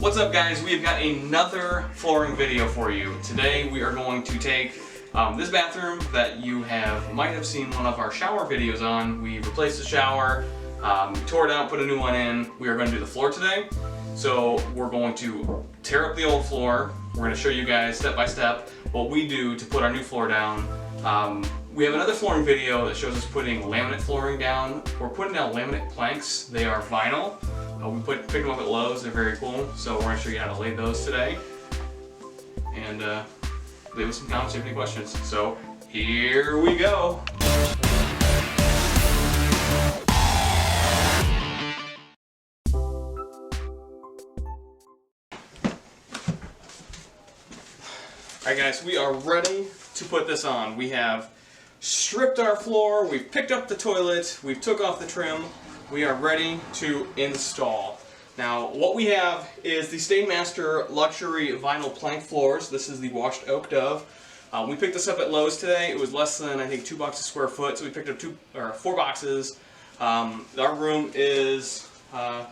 What's up guys, we've got another flooring video for you. Today we are going to take this bathroom that you might have seen one of our shower videos on. We replaced the shower, tore it out, put a new one in. We are going to do the floor today. So we're going to tear up the old floor. We're going to show you guys step by step what we do to put our new floor down. We have another flooring video that shows us putting laminate flooring down. We're putting down laminate planks. They are vinyl. We picked them up at Lowe's. They're very cool. So we're going to show you how to lay those today. And leave us some comments if you have any questions. So here we go. Alright guys, we are ready to put this on. We have stripped our floor, we've picked up the toilet, we've took off the trim. We are ready to install. Now what we have is the Stainmaster luxury vinyl plank floors. This is the washed oak dove. We picked this up at Lowe's today. It was less than I think $2 a square foot, so we picked up 4 boxes. Our room is I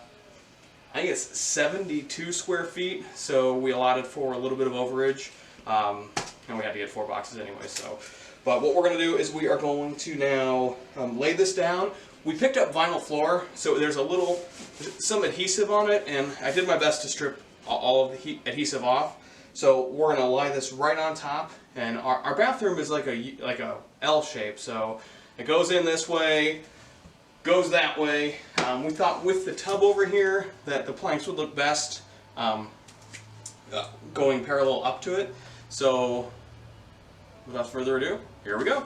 think it's 72 square feet, so we allotted for a little bit of overage. And we had to get 4 boxes anyway, so. But what we're going to do is we are going to now lay this down. We picked up vinyl floor, so there's some adhesive on it, and I did my best to strip all of the adhesive off. So we're going to lie this right on top, and our bathroom is like a L shape, so it goes in this way, goes that way. We thought with the tub over here that the planks would look best going parallel up to it. So without further ado, here we go.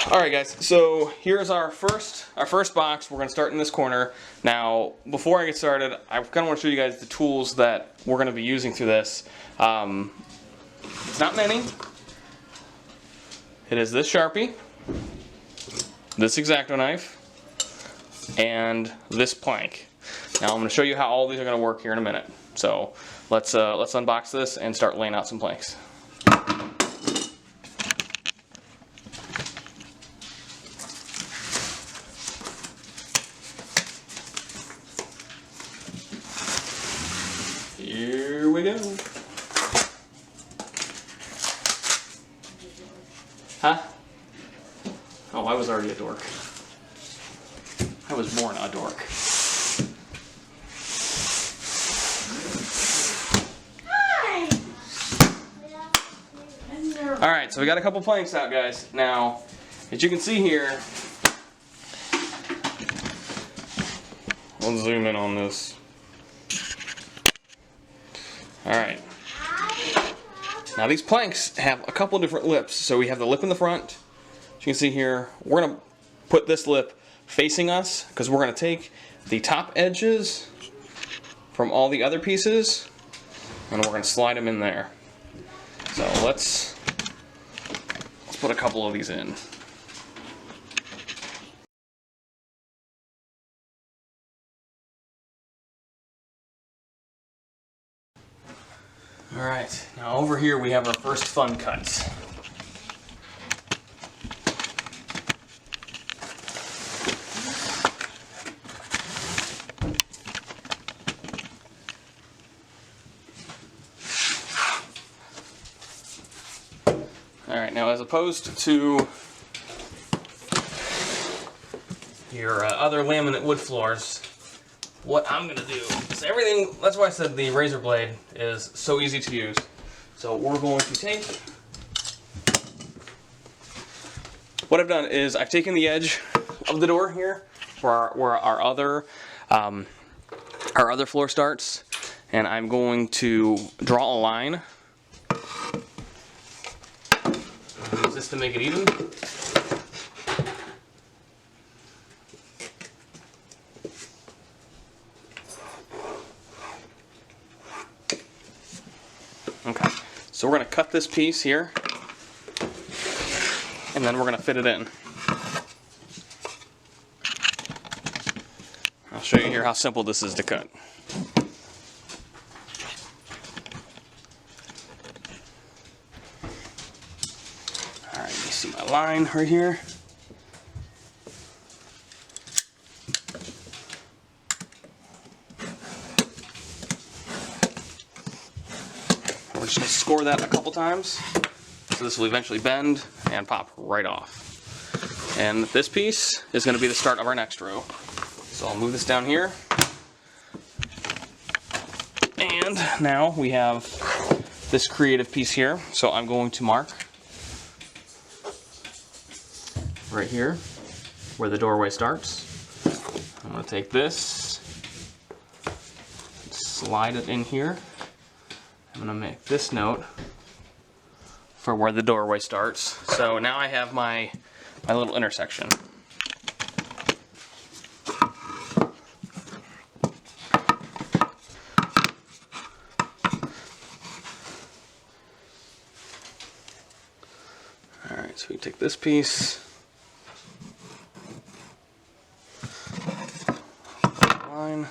Alright guys, so here's our first box. We're going to start in this corner. Now, before I get started, I kind of want to show you guys the tools that we're going to be using through this. It's not many. It is this Sharpie, this X-Acto knife, and this plank. Now I'm going to show you how all these are going to work here in a minute. So let's unbox this and start laying out some planks. Here we go. Huh? Oh, I was already a dork. I was born a dork. Hi. Alright, so we got a couple planks out, guys. Now, as you can see here, we'll zoom in on this. Alright. Now these planks have a couple different lips. So we have the lip in the front. As you can see here, we're going to put this lip facing us because we're going to take the top edges from all the other pieces and we're going to slide them in there. So let's put a couple of these in. Alright, now over here we have our first fun cuts. Alright, now as opposed to your other laminate wood floors, what I'm going to do is everything, that's why I said the razor blade is so easy to use. So we're going to take, what I've done is I've taken the edge of the door here where our other floor starts, and I'm going to draw a line. Use this to make it even. Okay, so we're going to cut this piece here, and then we're going to fit it in. I'll show you here how simple this is to cut. Alright, you see my line right here? We're just going to score that a couple times. So this will eventually bend and pop right off. And this piece is going to be the start of our next row. So I'll move this down here. And now we have this creative piece here. So I'm going to mark right here where the doorway starts. I'm going to take this, slide it in here. I'm going to make this note for where the doorway starts. So now I have my little intersection. Alright, so we take this piece, line,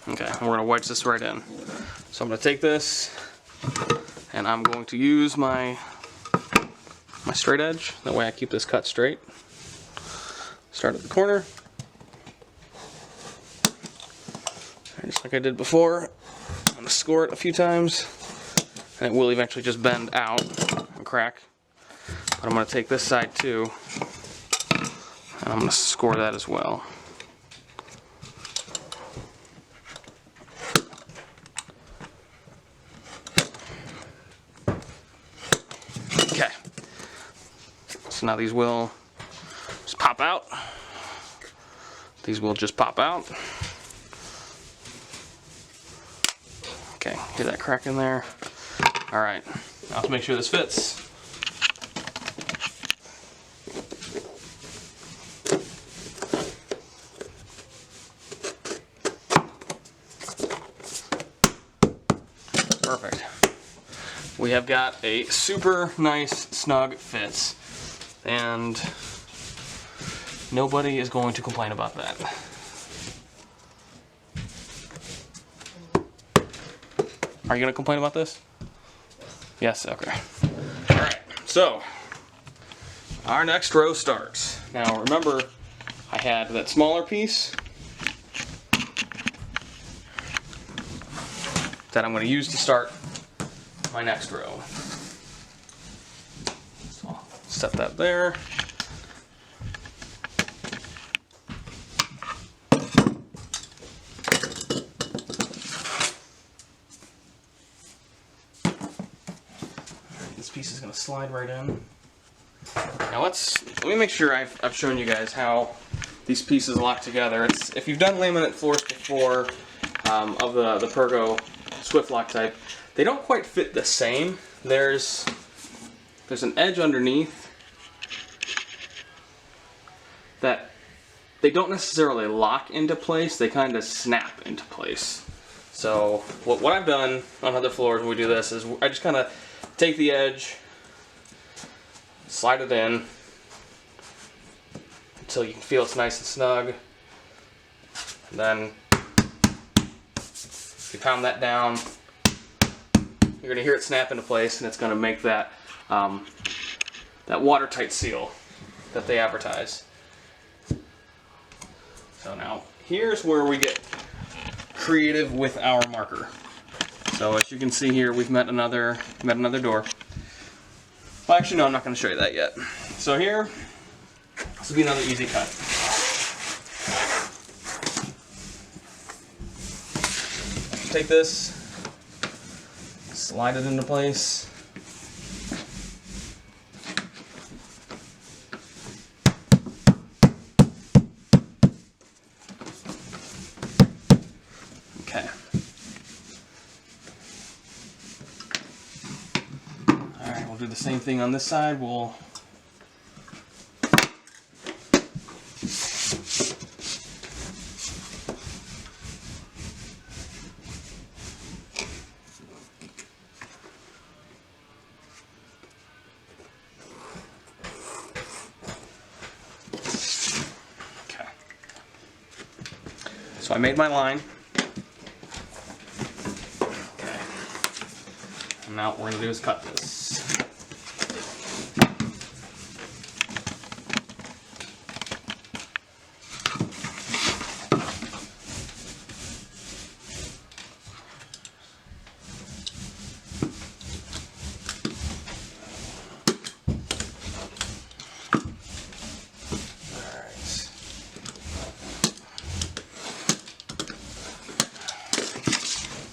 okay, and we're going to wedge this right in. So I'm going to take this and I'm going to use my straight edge. That way I keep this cut straight. Start at the corner. And just like I did before, I'm going to score it a few times and it will eventually just bend out and crack. But I'm going to take this side too and I'm going to score that as well. Okay. So now these will just pop out. These will just pop out. Okay, hear that crack in there? Alright, now to make sure this fits. Perfect. We have got a super nice snug fit, and nobody is going to complain about that. Are you going to complain about this? Yes, okay. Alright, so our next row starts. Now remember, I had that smaller piece that I'm going to use to start my next row. So I'll set that there. This piece is going to slide right in. Now let me make sure I've shown you guys how these pieces lock together. If you've done laminate floors before of the Pergo Swift lock type, they don't quite fit the same. There's an edge underneath that they don't necessarily lock into place, they kind of snap into place. So what I've done on other floors when we do this is I just kind of take the edge, slide it in until you can feel it's nice and snug, and then if you pound that down, you're going to hear it snap into place, and it's going to make that that watertight seal that they advertise. So now here's where we get creative with our marker. So as you can see here, we've met another door. Well, actually, no, I'm not going to show you that yet. So here, this will be another easy cut. Take this, slide it into place. Okay. Alright, we'll do the same thing on this side. We'll So I made my line. Okay. And now what we're going to do is cut this.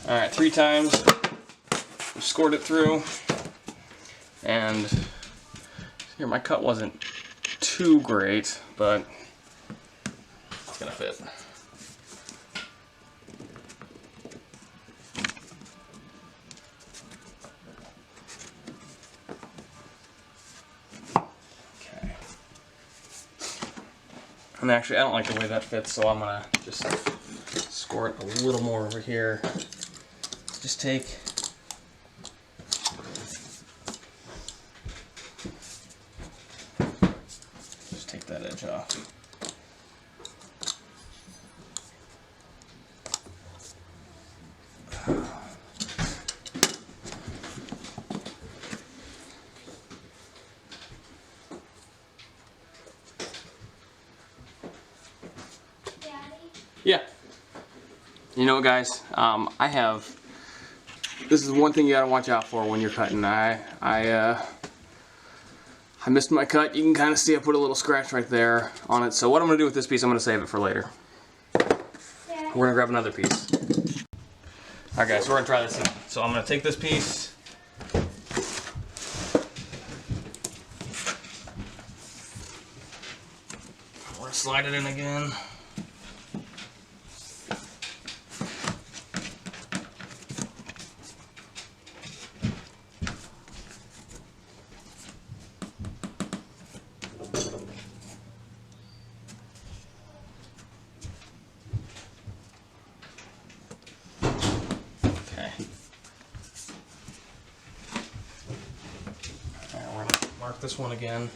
Alright, 3 times, we scored it through, and here my cut wasn't too great, but it's gonna fit. Okay. And actually I don't like the way that fits, so I'm gonna just score it a little more over here. Just take that edge off. Daddy? Yeah. You know what, guys? This is one thing you gotta watch out for when you're cutting. I missed my cut. You can kind of see I put a little scratch right there on it. So what I'm gonna do with this piece, I'm gonna save it for later. Yeah. We're gonna grab another piece. Alright guys, so we're gonna try this out. So I'm gonna take this piece. We're gonna slide it in again. Mark this one again.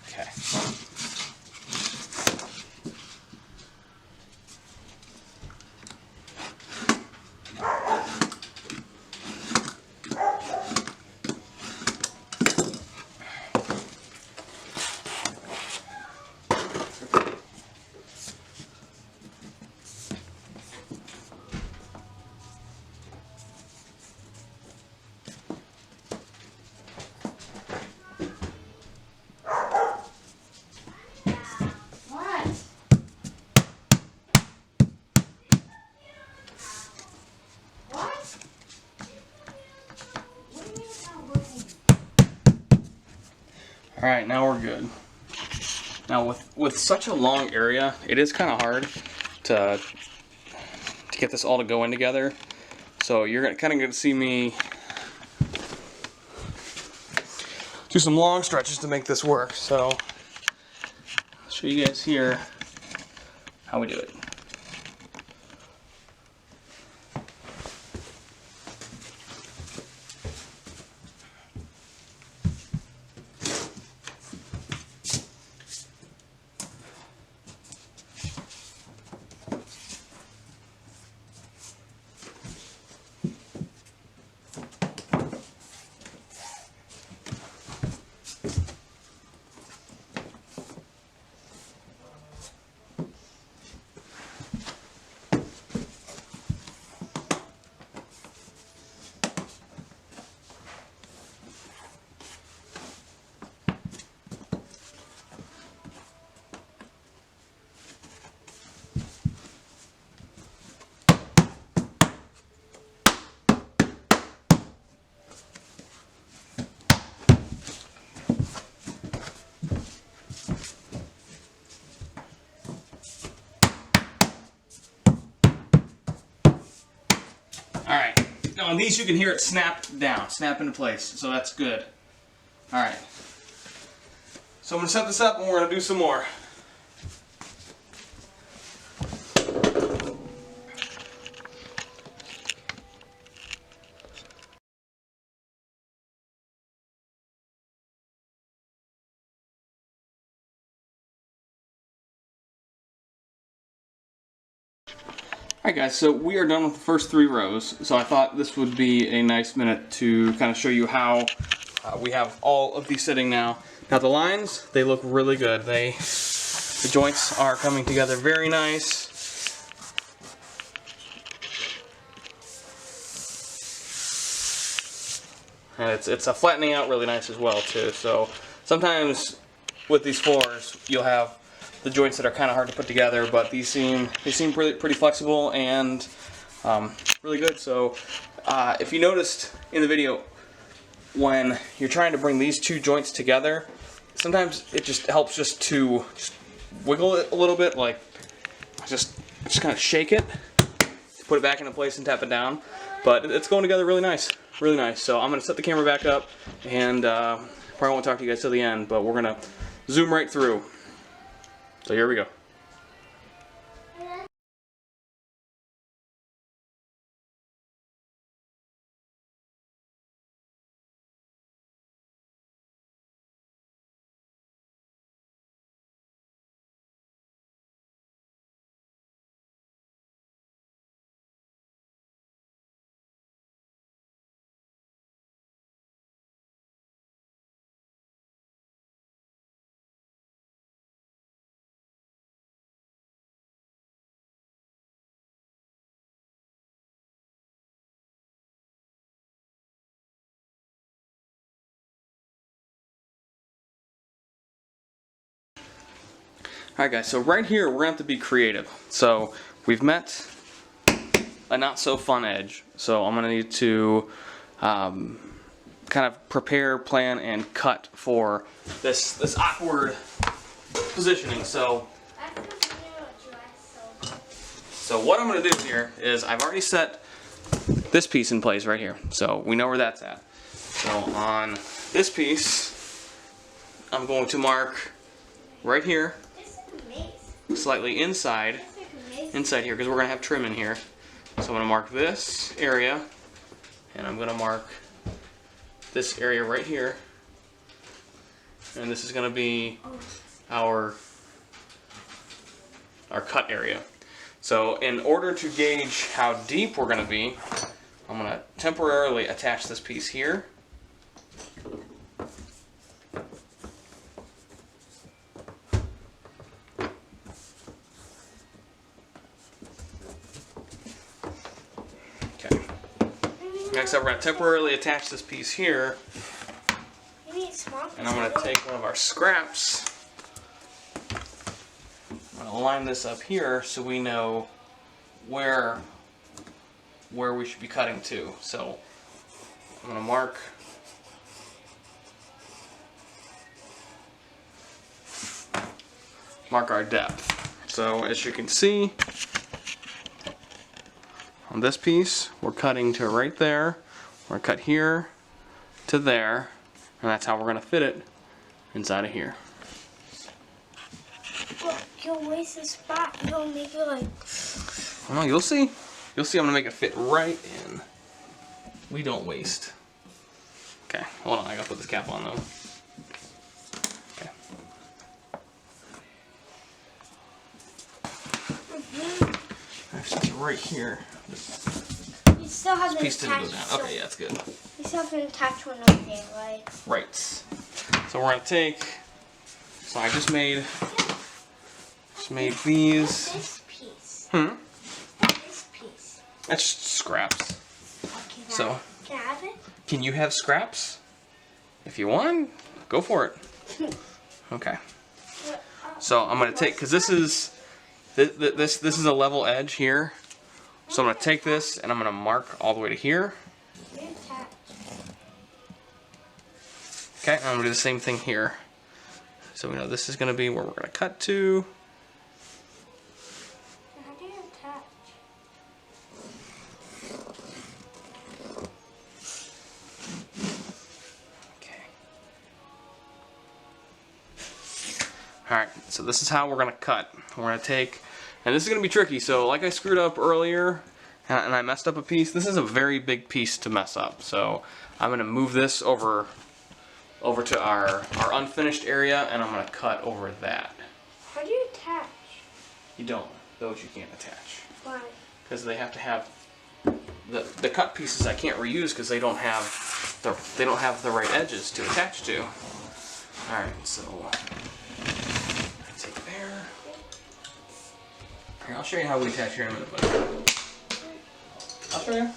Okay. Alright, now we're good. Now with such a long area, it is kind of hard to get this all to go in together. So you're kind of going to see me do some long stretches to make this work. So I'll show you guys here how we do it. Now on these you can hear it snap down, snap into place, so that's good. Alright. So I'm going to set this up and we're going to do some more. Alright guys, so we are done with the first 3 rows, so I thought this would be a nice minute to kind of show you how we have all of these sitting now. Now the lines, they look really good. The joints are coming together very nice. And it's flattening out really nice as well too. So sometimes with these floors, you'll have the joints that are kind of hard to put together, but these seem pretty flexible and really good. So if you noticed in the video, when you're trying to bring these 2 joints together, sometimes it just helps just wiggle it a little bit, like just kind of shake it, put it back into place and tap it down. But it's going together really nice, really nice. So I'm going to set the camera back up, and probably won't talk to you guys till the end, but we're going to zoom right through. So here we go. Alright guys, so right here we're going to have to be creative. So we've met a not so fun edge. So I'm going to need to kind of prepare, plan, and cut for this awkward positioning. So what I'm going to do here is I've already set this piece in place right here. So we know where that's at. So on this piece, I'm going to mark right here, slightly inside here, because we're going to have trim in here. So I'm going to mark this area, and I'm going to mark this area right here, and this is going to be our cut area. So in order to gauge how deep we're going to be, I'm going to temporarily attach this piece here. Next up, we're going to temporarily attach this piece here, and I'm going to take one of our scraps. I'm going to line this up here so we know where we should be cutting to. So I'm going to mark our depth. So as you can see, on this piece, we're cutting to right there. We're going to cut here to there, and that's how we're going to fit it inside of here. Well, you'll waste a spot. You'll make it like... Oh, you'll see. You'll see I'm going to make it fit right in. We don't waste. Okay, hold on. I got to put this cap on, though. Okay. Actually, right here. You still haven't Piece didn't go attached. down. Okay, yeah, that's good. You still haven't attached one of them, right? Right. So we're gonna take. So I just made these. This piece. This piece. That's just scraps. Okay, So can I have it? can you have scraps? If you want, go for it. Okay. So I'm gonna take, because this is a level edge here. So I'm gonna take this and I'm gonna mark all the way to here. Okay, and I'm gonna do the same thing here. So we know this is gonna be where we're gonna cut to. How do you attach? Okay. Alright, so this is how we're gonna cut. We're gonna take, and this is gonna be tricky, so like I screwed up earlier and I messed up a piece, this is a very big piece to mess up. So I'm gonna move this over to our unfinished area, and I'm gonna cut over that. How do you attach? You don't. Those you can't attach. Why? because they have to have the cut pieces I can't reuse because they don't have the right edges to attach to. All right, so take there. Here, I'll show you how we attach here in a minute, buddy. I'll show you.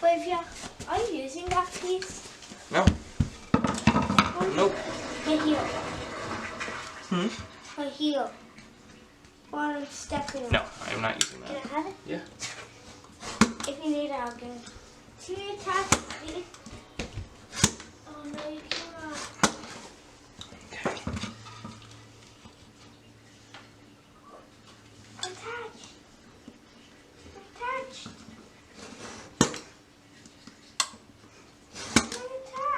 But if you are you using that piece? No. Nope. Right here. Hmm? Right here. While I'm stepping on. No, I am not using that. Can I have it? Yeah. If you need it, I'll get it. Can you attach it? Oh no, you cannot. Okay. Attach. Attach. Attach.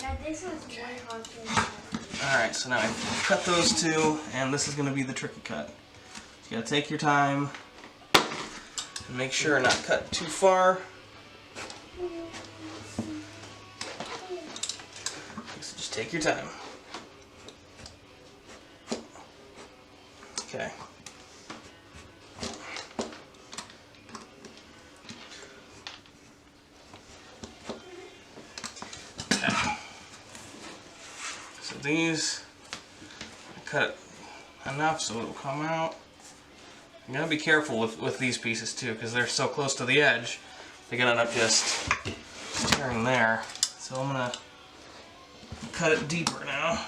Now this one's one hard thing. Alright, so now I cut those two, and this is going to be the tricky cut. You gotta take your time and make sure not cut too far. So just take your time. Okay. Okay. So these, I cut it enough so it'll come out. You gotta be careful with these pieces too, because they're so close to the edge, they're gonna end up just tearing there. So I'm gonna cut it deeper now.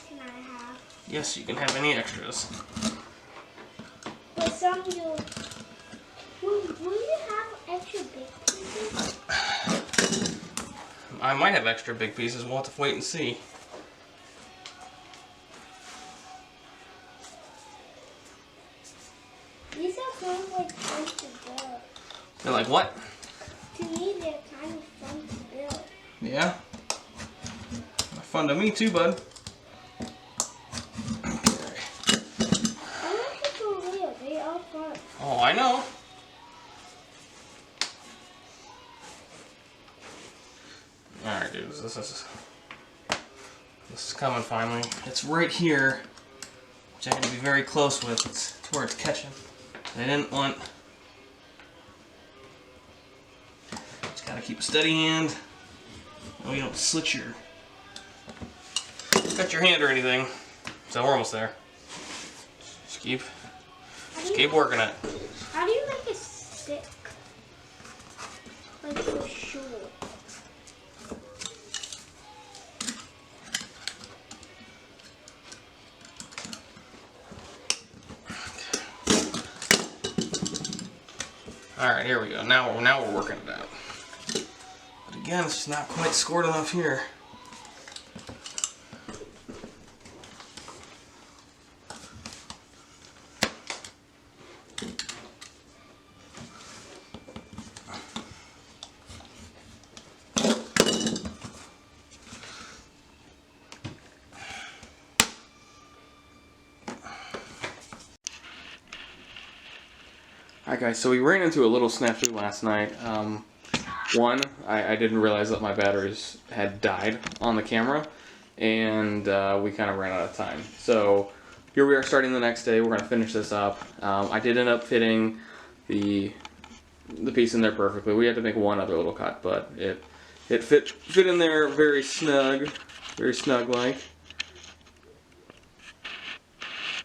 Can I have? Yes, you can have any extras. But some you... Will you have extra big pieces? I might have extra big pieces, we'll have to wait and see. These are kind of like fun to build. They're like what? To me, they're kind of fun to build. Yeah? Fun to me too, bud. Oh, I know. Alright, dudes, this is coming finally. It's right here, which I had to be very close with. It's where it's catching. I didn't want... Just gotta keep a steady hand. Oh, you don't slit your... cut your hand or anything. So we're almost there. Just keep working it. How do you make it stick? Like for sure. Alright, here we go. Now we're working it out. But again, it's just not quite scored enough here. Alright guys, so we ran into a little snafu last night. One, I didn't realize that my batteries had died on the camera, and we kind of ran out of time. So here we are starting the next day. We're going to finish this up. I did end up fitting the piece in there perfectly. We had to make one other little cut, but it fit in there very snug like.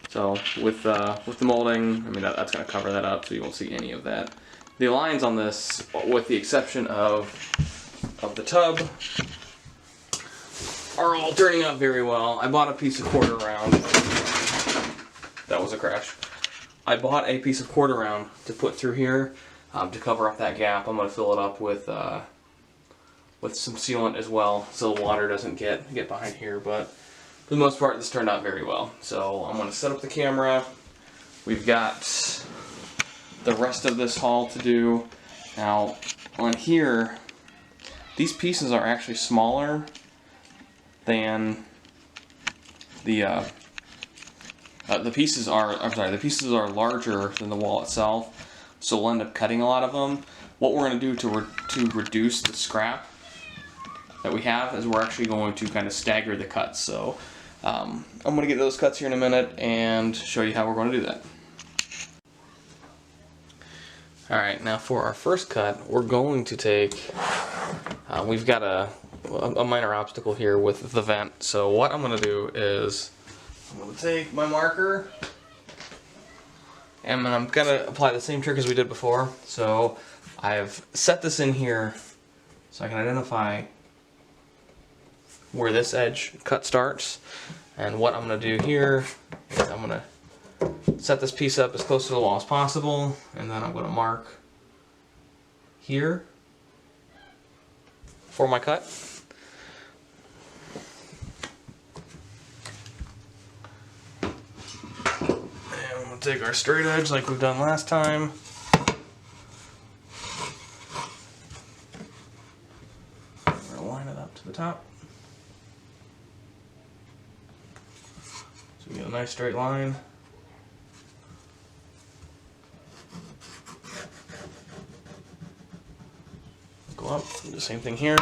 So with the molding, I mean that's going to cover that up, so you won't see any of that. The lines on this, with the exception of the tub, are all turning out very well. I bought a piece of quarter round. That was a crash. I bought a piece of quarter round to put through here to cover up that gap. I'm going to fill it up with some sealant as well, so the water doesn't get behind here. But for the most part, this turned out very well. So I'm going to set up the camera. We've got the rest of this haul to do. Now, on here, these pieces are actually smaller than the pieces are. I'm sorry, the pieces are larger than the wall itself, so we'll end up cutting a lot of them. What we're going to do to reduce the scrap that we have is we're actually going to kind of stagger the cuts. So I'm going to get those cuts here in a minute and show you how we're going to do that. Alright, now for our first cut, we're going to take, we've got a minor obstacle here with the vent. So what I'm going to do is, I'm going to take my marker, and I'm going to apply the same trick as we did before. So I've set this in here so I can identify where this edge cut starts. And what I'm going to do here is I'm going to set this piece up as close to the wall as possible, and then I'm going to mark here for my cut. And I'm going to take our straight edge like we've done last time. We're going to line it up to the top. So we get a nice straight line. Go up, do the same thing here.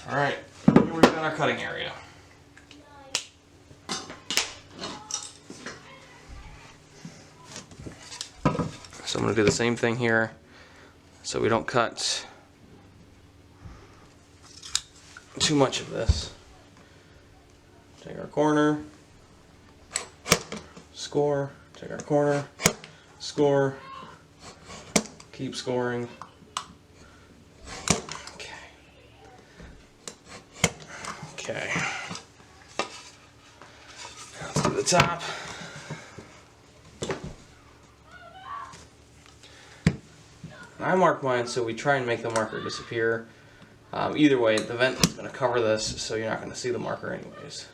Alright, here we've got our cutting area. So I'm going to do the same thing here so we don't cut too much of this. Take our corner, score, take our corner, score, keep scoring. Okay. Let's do the top. I mark mine so we try and make the marker disappear. Either way, the vent is going to cover this, so you're not going to see the marker anyways.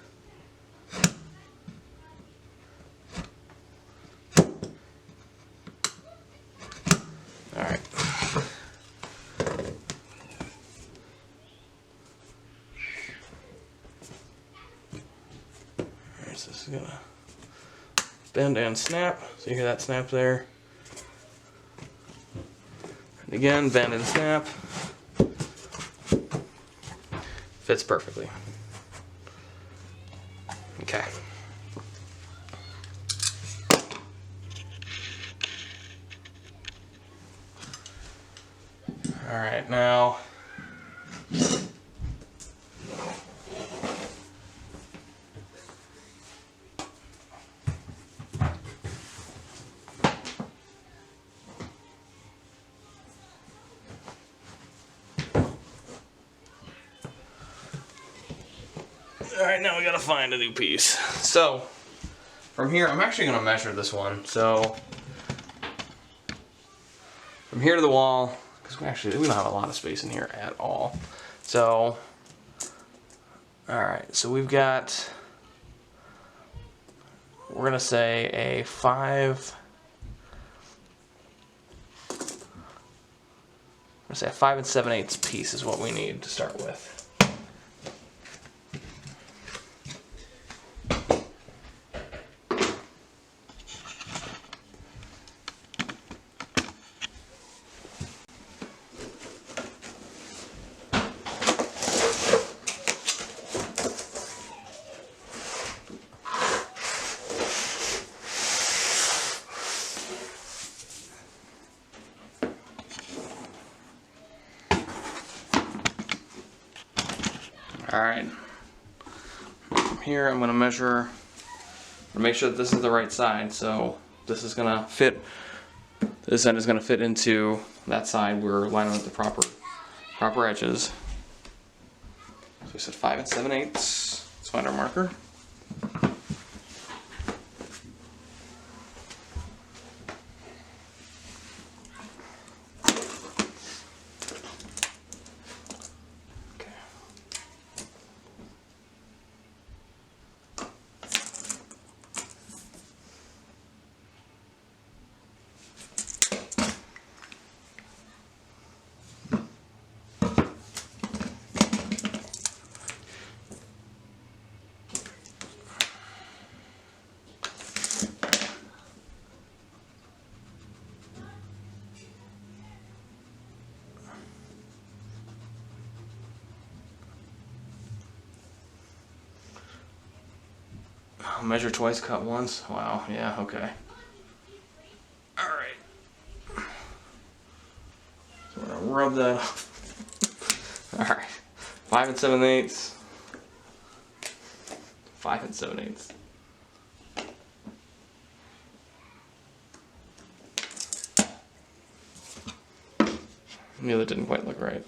Alright. Alright, so this is going to bend and snap. So you hear that snap there. And again, bend and snap. Fits perfectly. Okay. All right, now we gotta find a new piece. So from here, I'm actually gonna measure this one. So from here to the wall, because we don't have a lot of space in here at all. So, all right, so we're gonna say a 5 7/8 piece is what we need to start with. Alright, from here I'm going to measure to make sure that this is the right side. So this is gonna fit. This end is gonna fit into that side. We're lining up the proper edges. So we said 5 7/8. Let's find our marker. Measure twice, cut once. Wow, yeah, okay. Alright. So we're gonna rub that off. Alright. 5 7/8. 5 7/8. Knew that didn't quite look right.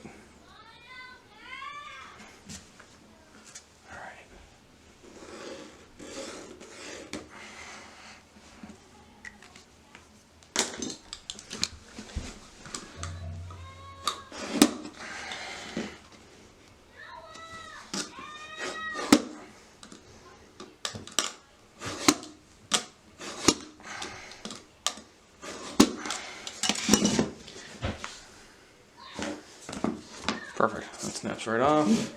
Perfect. That snaps right off.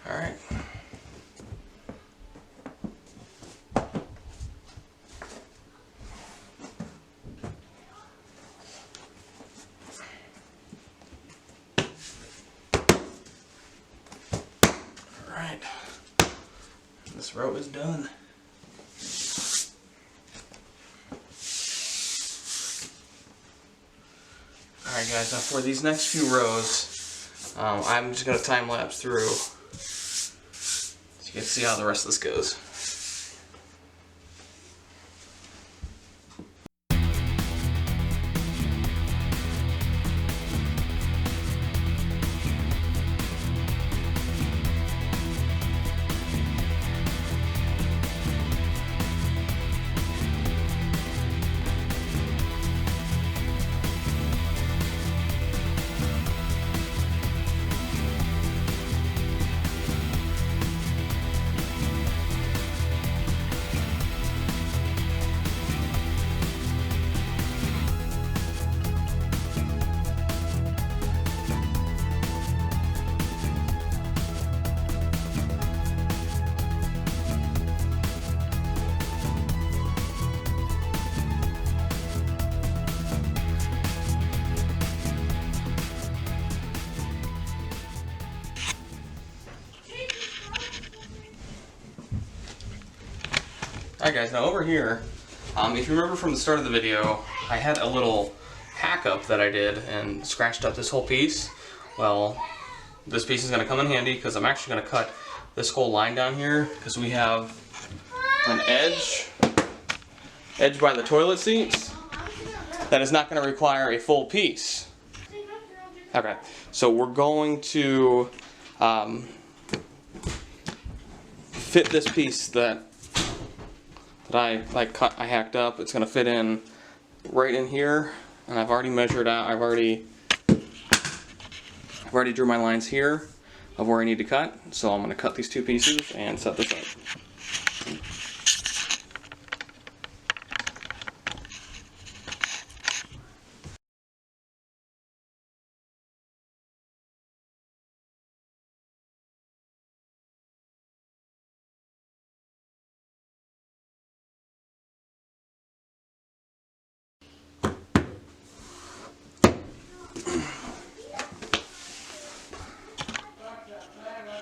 All right. All right. This row is done. All right, guys. Now for these next few rows, I'm just gonna time lapse through. You can see how the rest of this goes. Alright guys, now over here, if you remember from the start of the video, I had a little hack up that I did and scratched up this whole piece. Well, this piece is going to come in handy because I'm actually going to cut this whole line down here because we have an edge by the toilet seats that is not going to require a full piece. Okay, so we're going to fit this piece that I hacked up. It's going to fit in right in here, and I've already measured out. I've already already drew my lines here of where I need to cut, so I'm going to cut these two pieces and set this up.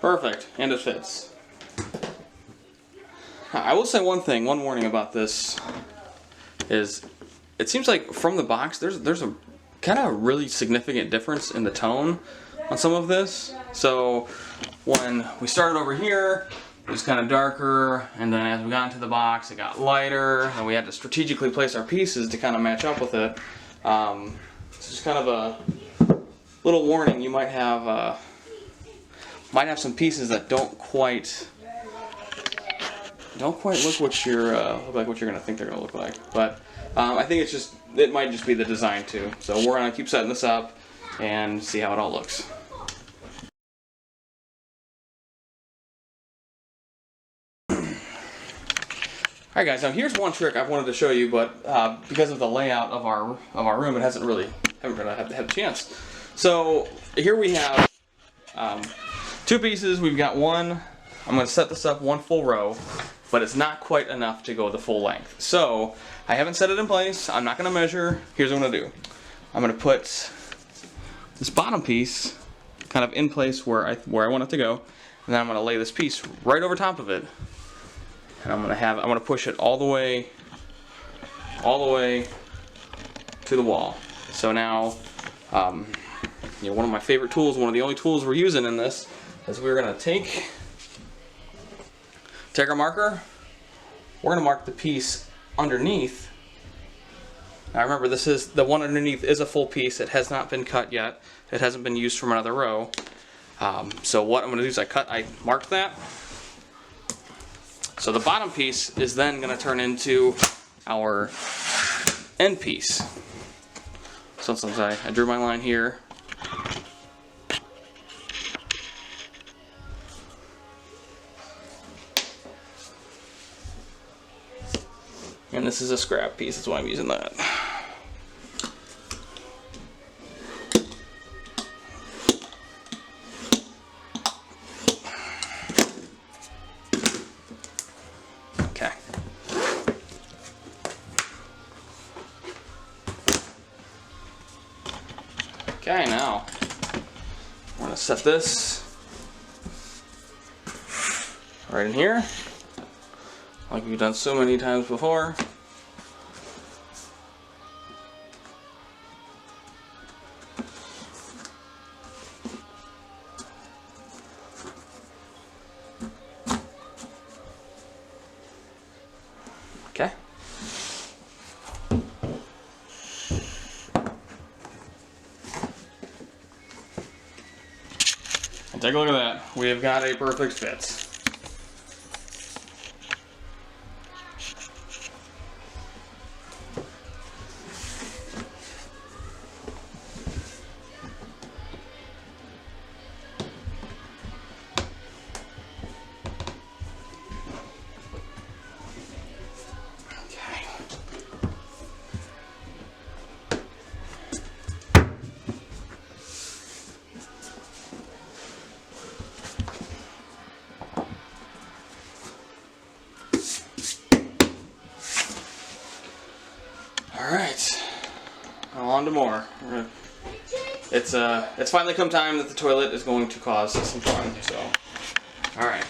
Perfect, and it fits. I will say one warning about this is it seems like from the box there's a kind of really significant difference in the tone on some of this. So when we started over here, it was kind of darker, and then as we got into the box it got lighter, and we had to strategically place our pieces to kind of match up with it. It's just kind of a little warning. You might have some pieces that don't quite look what you're look like what you're gonna think they're gonna look like. But I think it might just be the design too. So we're gonna keep setting this up and see how it all looks. Alright guys, now here's one trick I wanted to show you, but because of the layout of our room, it haven't really had a chance. So here we have two pieces. We've got one. I'm going to set this up one full row, but it's not quite enough to go the full length. So I haven't set it in place. I'm not going to measure. Here's what I'm going to do. I'm going to put this bottom piece kind of in place where I want it to go, and then I'm going to lay this piece right over top of it. And I'm going to push it all the way to the wall. So now, one of my favorite tools, one of the only tools we're using in this, is we're going to take our marker. We're going to mark the piece underneath. Now remember, the one underneath is a full piece. It has not been cut yet. It hasn't been used from another row. So what I'm going to do is I marked that. So the bottom piece is then going to turn into our end piece. So since I drew my line here, and this is a scrap piece, that's why I'm using that. Okay, now we're going to set this right in here, like we've done so many times before. Okay. Take a look at that. We have got a perfect fit. Alright, on to more. It's finally come time that the toilet is going to cause some fun, so. Alright,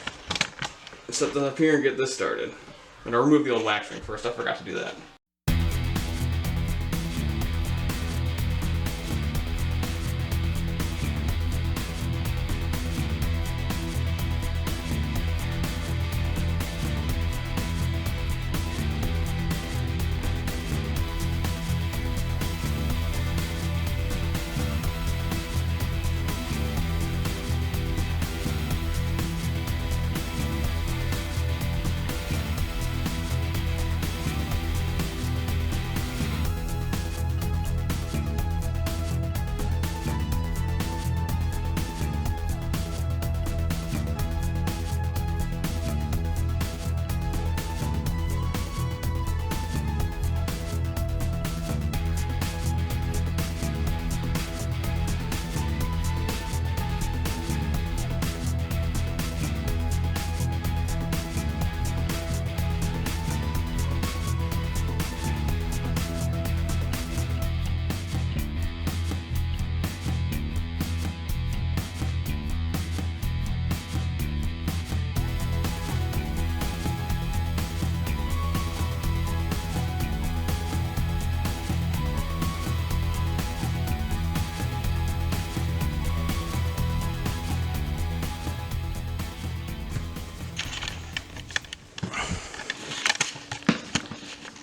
let's set this up here and get this started. I'm going to remove the old wax ring first, I forgot to do that.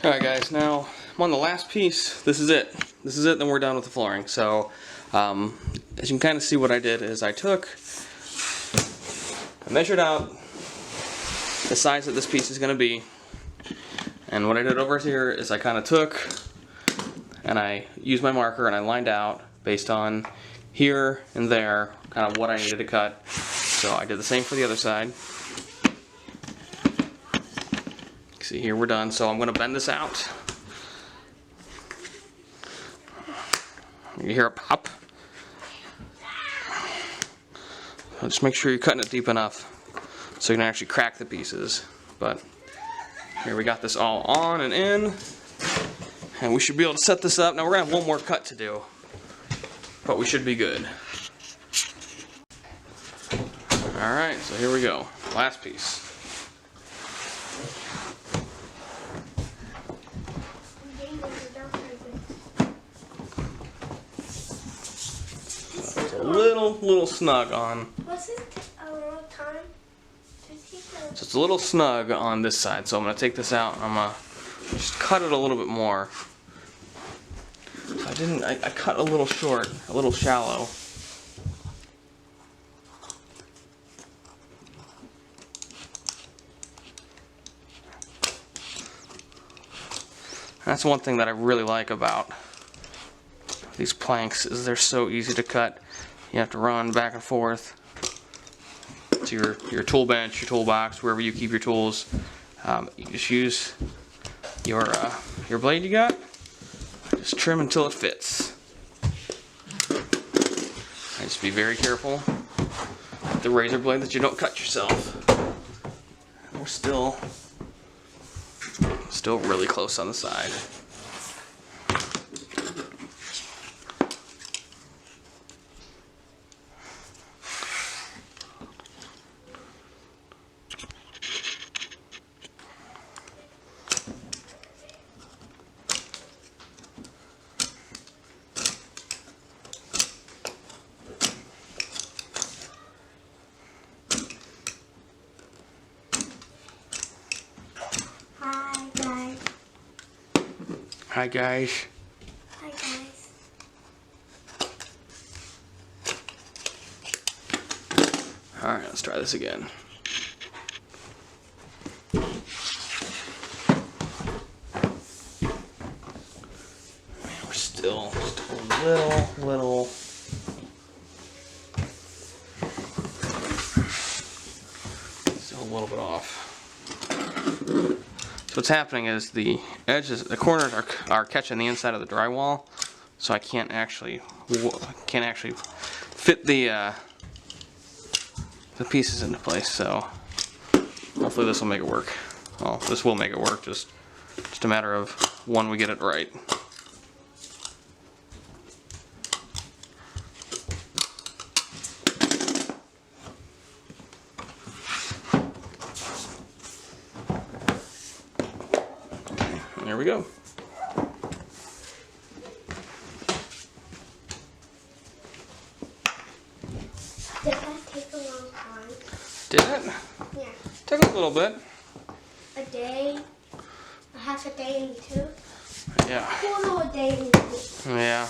Alright guys, now I'm on the last piece. This is it. This is it, then we're done with the flooring. So, as you can kind of see, what I did is I measured out the size that this piece is going to be. And what I did over here is I kind of took and I used my marker and I lined out based on here and there kind of what I needed to cut. So I did the same for the other side. See, here we're done, so I'm going to bend this out. You hear a pop. Just make sure you're cutting it deep enough so you can actually crack the pieces. But here we got this all on and in, and we should be able to set this up. Now we're going to have one more cut to do, but we should be good. Alright, so here we go. Last piece. It's a little snug on. Was it a long time? So it's a little snug on this side, so I'm going to take this out and I'm going to just cut it a little bit more. I cut a little short, a little shallow. That's one thing that I really like about these planks is they're so easy to cut. You have to run back and forth to your tool bench, your toolbox, wherever you keep your tools. You just use your blade you got. Just trim until it fits. And just be very careful with the razor blade that you don't cut yourself. We're still really close on the side. Hi guys. Hi guys. Alright, let's try this again. We're still just a little. Still a little bit off. So what's happening is the edges, the corners are catching the inside of the drywall, so I can't actually fit the pieces into place. So hopefully this will make it work. Well, this will make it work. Just a matter of when we get it right. There we go. Did that take a long time? Did it? Yeah. Took a little bit. A day? A half a day and two? Yeah. Whole day and two. Yeah.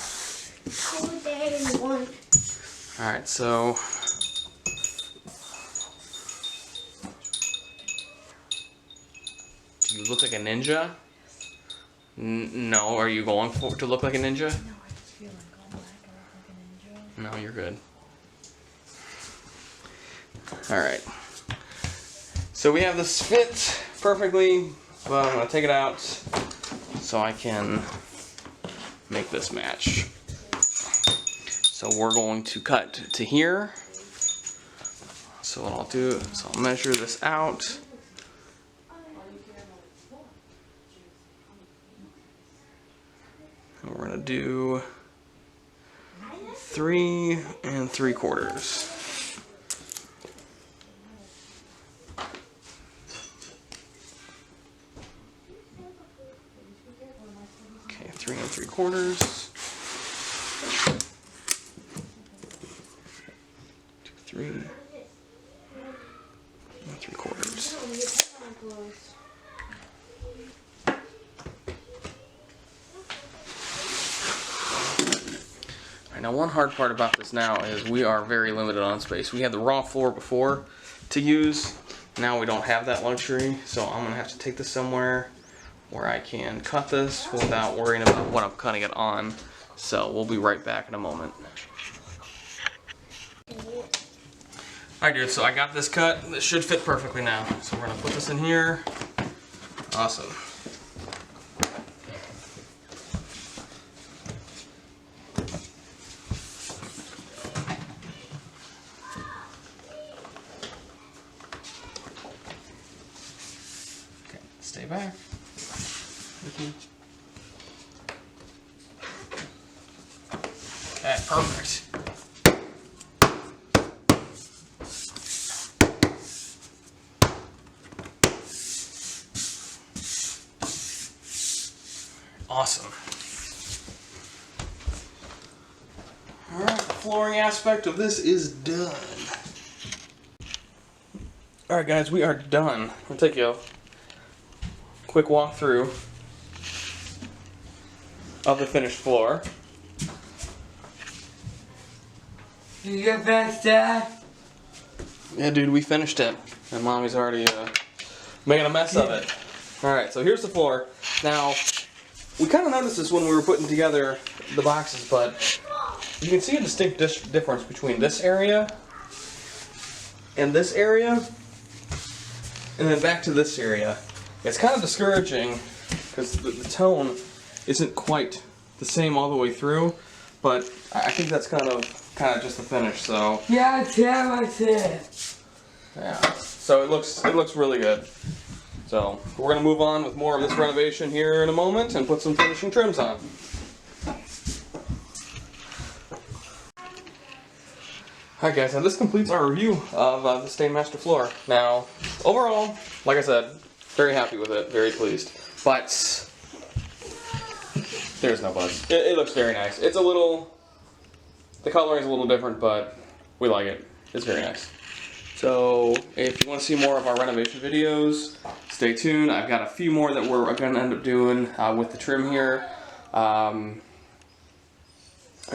Whole day and one. Alright, so do you look like a ninja? No, are you going to look like a ninja? No, I just feel like all black and look like a ninja. No, you're good. Alright. So we have this fit perfectly, but I'm going to take it out so I can make this match. So we're going to cut to here. So what I'll do is I'll measure this out. And we're going to do 3 3/4. Okay, 3 3/4. 3 3/4. Alright, now one hard part about this now is we are very limited on space. We had the raw floor before to use. Now we don't have that luxury, so I'm going to have to take this somewhere where I can cut this without worrying about what I'm cutting it on. So we'll be right back in a moment. Alright dude, so I got this cut. This should fit perfectly now. So we're going to put this in here. Awesome. Okay, stay back. Okay, perfect. Awesome. Alright, the flooring aspect of this is done. Alright guys, we are done. I'll take you a quick walk through of the finished floor. You get back there? Yeah dude, we finished it. And Mommy's already making a mess of it. Alright, so here's the floor. Now, we kind of noticed this when we were putting together the boxes, but you can see a distinct difference between this area and this area, and then back to this area. It's kind of discouraging because the tone isn't quite the same all the way through, but I think that's kind of just the finish. So Yeah, that's it. yeah, so it looks really good. So we're gonna move on with more of this renovation here in a moment and put some finishing trims on. Alright guys, now this completes our review of the Stainmaster floor. Now, overall, like I said, very happy with it, very pleased. But, there's no buzz. It looks very nice. It's a little, the coloring is a little different, but we like it. It's very nice. So, if you want to see more of our renovation videos, stay tuned. I've got a few more that we're going to end up doing with the trim here. And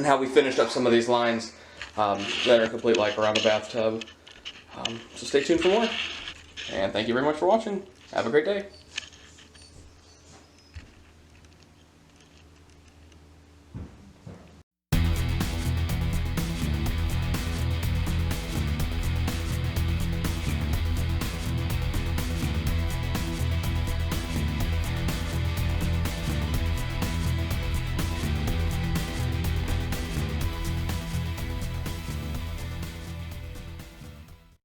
how we finished up some of these lines that are complete, like around the bathtub. So stay tuned for more. And thank you very much for watching. Have a great day.